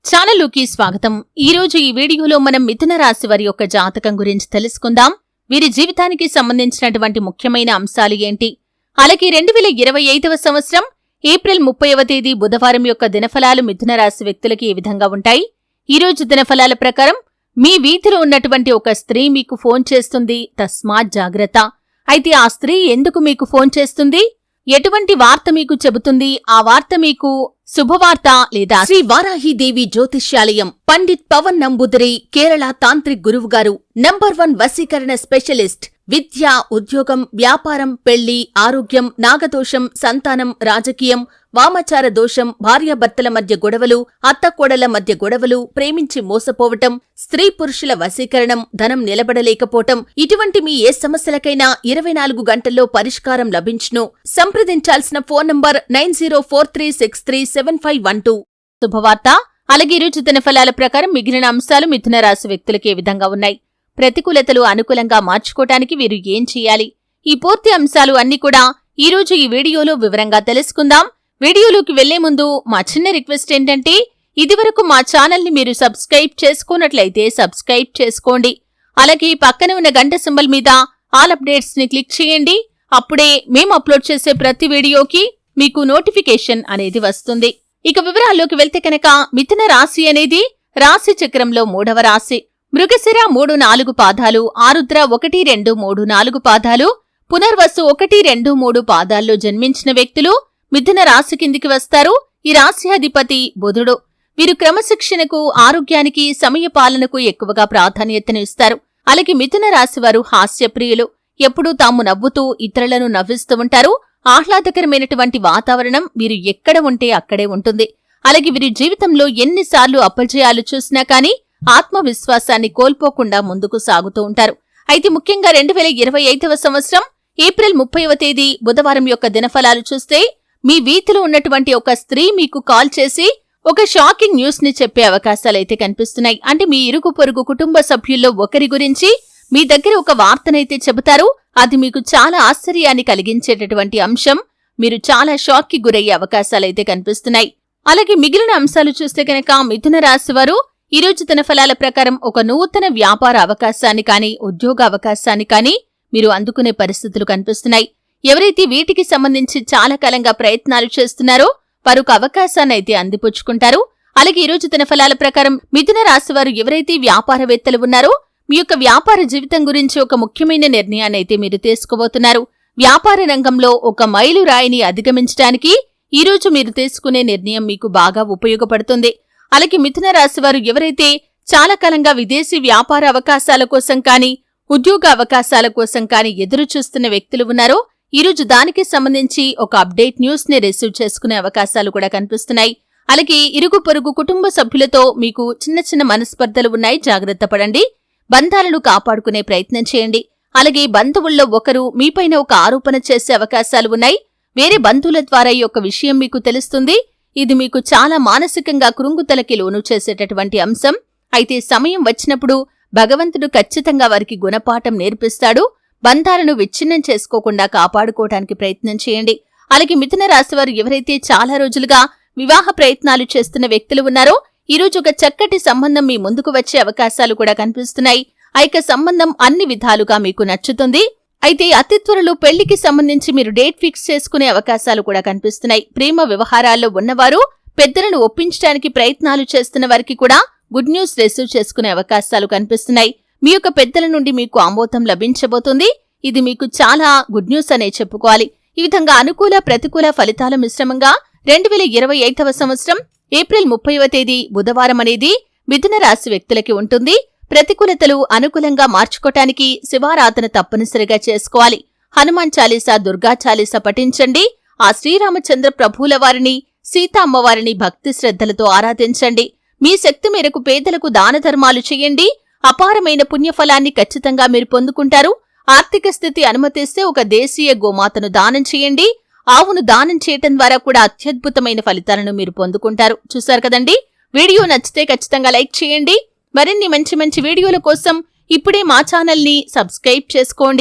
ఛానల్లోకి స్వాగతం. ఈ రోజు ఈ వీడియోలో మనం మిథున రాశి వారి యొక్క జాతకం గురించి తెలుసుకుందాం. వీరి జీవితానికి సంబంధించినటువంటి ముఖ్యమైన అంశాలు ఏంటి, అలాగే 2025వ సంవత్సరం ఏప్రిల్ 30వ తేదీ బుధవారం యొక్క దినఫలాలు మిథున రాశి వ్యక్తులకి ఏ విధంగా ఉంటాయి. ఈ రోజు దినఫలాల ప్రకారం మీ వీధిలో ఉన్నటువంటి ఒక స్త్రీ మీకు ఫోన్ చేస్తుంది, తస్మాత్ జాగ్రత్త. అయితే ఆ స్త్రీ ఎందుకు మీకు ఫోన్ చేస్తుంది, ఎటువంటి వార్త మీకు చెబుతుంది, ఆ వార్త మీకు శుభవార్త లేదా శ్రీ వారాహిదేవి జ్యోతిష్యాలయం పండిత్ పవన్ నంబూదిరి కేరళ తాంత్రిక్ గురువు గారు నంబర్ 1 వశీకరణ స్పెషలిస్ట్. విద్య, ఉద్యోగం, వ్యాపారం, పెళ్లి, ఆరోగ్యం, నాగదోషం, సంతానం, రాజకీయం, వామాచార దోషం, భార్యాభర్తల మధ్య గొడవలు, అత్తకోడల మధ్య గొడవలు, ప్రేమించి మోసపోవటం, స్త్రీ పురుషుల వశీకరణం, ధనం నిలబడలేకపోవటం, ఇటువంటి మీ ఏ సమస్యలకైనా 24 గంటల్లో పరిష్కారం లభించును. సంప్రదించాల్సిన ఫోన్ నంబర్ 9043637512. శుభవార్త. అలాగే ఈరోజు దినఫలాల ప్రకారం మిగిలిన అంశాలు మిథున రాశి వ్యక్తులకి ఏ విధంగా ఉన్నాయి, ప్రతికూలతలు అనుకూలంగా మార్చుకోవటానికి వీరు ఏం చేయాలి, ఈ పూర్తి అంశాలు అన్ని కూడా ఈరోజు ఈ వీడియోలో వివరంగా తెలుసుకుందాం. వీడియోలోకి వెళ్లే ముందు మా చిన్న రిక్వెస్ట్ ఏంటంటే, ఇదివరకు మా ఛానల్ని మీరు సబ్స్క్రైబ్ చేసుకున్నట్లయితే సబ్స్క్రైబ్ చేసుకోండి. అలాగే పక్కన ఉన్న గంట సింబల్ మీద ఆల్ అప్డేట్స్ ని క్లిక్ చేయండి. అప్పుడే మేము అప్లోడ్ చేసే ప్రతి వీడియోకి మీకు నోటిఫికేషన్ అనేది వస్తుంది. ఇక వివరాల్లోకి వెళ్తే కనుక మిథున రాశి అనేది రాశి చక్రంలో 3వ రాశి. మృగశిర 3-4 పాదాలు, ఆరుద్ర 1-2-3-4 పాదాలు, పునర్వసు 1-2-3 పాదాల్లో జన్మించిన వ్యక్తులు మిథున రాశి కిందికి వస్తారు. ఈ రాశి అధిపతి బుధుడు. వీరు క్రమశిక్షణకు, ఆరోగ్యానికి, సమయ పాలనకు ఎక్కువగా ప్రాధాన్యతను ఇస్తారు. అలాగే మిథున రాశి వారు హాస్యప్రియులు. ఎప్పుడూ తాము నవ్వుతూ ఇతరులను నవ్విస్తూ ఉంటారు. ఆహ్లాదకరమైనటువంటి వాతావరణం వీరు ఎక్కడ ఉంటే అక్కడే ఉంటుంది. అలాగే వీరి జీవితంలో ఎన్నిసార్లు అపజయాలు చూసినా కానీ ఆత్మవిశ్వాసాన్ని కోల్పోకుండా ముందుకు సాగుతూ ఉంటారు. అయితే ముఖ్యంగా 2025వ సంవత్సరం ఏప్రిల్ 30వ తేదీ బుధవారం యొక్క దినఫలాలు చూస్తే, మీ వీధిలో ఉన్నటువంటి ఒక స్త్రీ మీకు కాల్ చేసి ఒక షాకింగ్ న్యూస్ ని చెప్పే అవకాశాలైతే కనిపిస్తున్నాయి. అంటే మీ ఇరుగు పొరుగు కుటుంబ సభ్యుల్లో ఒకరి గురించి మీ దగ్గర ఒక వార్తనైతే చెబుతారు. అది మీకు చాలా ఆశ్చర్యాన్ని కలిగించేటటువంటి అంశం. మీరు చాలా షాక్ కి గురయ్యే అవకాశాలైతే కనిపిస్తున్నాయి. అలాగే మిగిలిన అంశాలు చూస్తే కనుక మిథున రాశి వారు ఈ రోజు దినఫలాల ప్రకారం ఒక నూతన వ్యాపార అవకాశాన్ని కానీ, ఉద్యోగ అవకాశాన్ని కానీ మీరు అందుకునే పరిస్థితులు కనిపిస్తున్నాయి. ఎవరైతే వీటికి సంబంధించి చాలా కాలంగా ప్రయత్నాలు చేస్తున్నారో వారు ఒక అవకాశాన్ని అయితే అందిపుచ్చుకుంటారు. అలాగే ఈ రోజు దినఫలాల ప్రకారం మిథున రాశి వారు ఎవరైతే వ్యాపారవేత్తలు ఉన్నారో మీ యొక్క వ్యాపార జీవితం గురించి ఒక ముఖ్యమైన నిర్ణయాన్ని అయితే మీరు తీసుకోబోతున్నారు. వ్యాపార రంగంలో ఒక మైలురాయిని అధిగమించడానికి ఈ రోజు మీరు తీసుకునే నిర్ణయం మీకు బాగా ఉపయోగపడుతుంది. అలాగే మిథున రాశి వారు ఎవరైతే చాలా కాలంగా విదేశీ వ్యాపార అవకాశాల కోసం కానీ, ఉద్యోగ అవకాశాల కోసం కానీ ఎదురు చూస్తున్న వ్యక్తులు ఉన్నారో ఈ రోజు దానికి సంబంధించి ఒక అప్డేట్ న్యూస్ ని రిసీవ్ చేసుకునే అవకాశాలు కూడా కనిపిస్తున్నాయి. అలాగే ఇరుగు పొరుగు కుటుంబ సభ్యులతో మీకు చిన్న చిన్న మనస్పర్ధలు ఉన్నాయి, జాగ్రత్త పడండి. బంధాలను కాపాడుకునే ప్రయత్నం చేయండి. అలాగే బంధువుల్లో ఒకరు మీపైన ఒక ఆరోపణ చేసే అవకాశాలు ఉన్నాయి. వేరే బంధువుల ద్వారా ఈ యొక్క విషయం మీకు తెలుస్తుంది. ఇది మీకు చాలా మానసికంగా కృంగుతలకి లోను చేసేటటువంటి అంశం. అయితే సమయం వచ్చినప్పుడు భగవంతుడు ఖచ్చితంగా వారికి గుణపాఠం నేర్పిస్తాడు. బంధాలను విచ్ఛిన్నం చేసుకోకుండా కాపాడుకోవడానికి ప్రయత్నం చేయండి. అలాగే మిథున రాశివారు ఎవరైతే చాలా రోజులుగా వివాహ ప్రయత్నాలు చేస్తున్న వ్యక్తులు ఉన్నారో ఈ రోజు ఒక చక్కటి సంబంధం మీ ముందుకు వచ్చే అవకాశాలు కూడా కనిపిస్తున్నాయి. ఆ యొక్క సంబంధం అన్ని విధాలుగా మీకు నచ్చుతుంది. అయితే అతి త్వరలో పెళ్లికి సంబంధించి మీరు డేట్ ఫిక్స్ చేసుకునే అవకాశాలు కూడా కనిపిస్తున్నాయి. ప్రేమ వ్యవహారాల్లో ఉన్నవారు పెద్దలను ఒప్పించడానికి ప్రయత్నాలు చేస్తున్న వారికి కూడా గుడ్ న్యూస్ రిసీవ్ చేసుకునే అవకాశాలు కనిపిస్తున్నాయి. మీ యొక్క పెద్దల నుండి మీకు ఆమోదం లభించబోతుంది. ఇది మీకు చాలా గుడ్ న్యూస్ అనే చెప్పుకోవాలి. ఈ విధంగా అనుకూల ప్రతికూల ఫలితాల మిశ్రమంగా 2025వ సంవత్సరం ఏప్రిల్ 30వ తేదీ బుధవారం అనేది మిథున రాశి వ్యక్తులకి ఉంటుంది. ప్రతికూలతలు అనుకూలంగా మార్చుకోవటానికి శివారాధన తప్పనిసరిగా చేసుకోవాలి. హనుమాన్ చాలీసా, దుర్గా చాలీసా పఠించండి. ఆ శ్రీరామచంద్ర ప్రభువుల వారిని, సీతా అమ్మవారిని భక్తి శ్రద్ధలతో ఆరాధించండి. మీ శక్తి మేరకు పేదలకు దాన ధర్మాలు చేయండి. అపారమైన పుణ్యఫలాన్ని ఖచ్చితంగా మీరు పొందుకుంటారు. ఆర్థిక స్థితి అనుమతిస్తే ఒక దేశీయ గోమాతను దానం చేయండి. ఆవును దానం చేయటం ద్వారా కూడా అత్యద్భుతమైన ఫలితాలను మీరు పొందుకుంటారు. చూశారు కదండి. వీడియో నచ్చితే ఖచ్చితంగా లైక్ చేయండి. మరిన్ని మంచి మంచి వీడియోల కోసం ఇప్పుడే మా ఛానల్ని సబ్స్క్రైబ్ చేసుకోండి.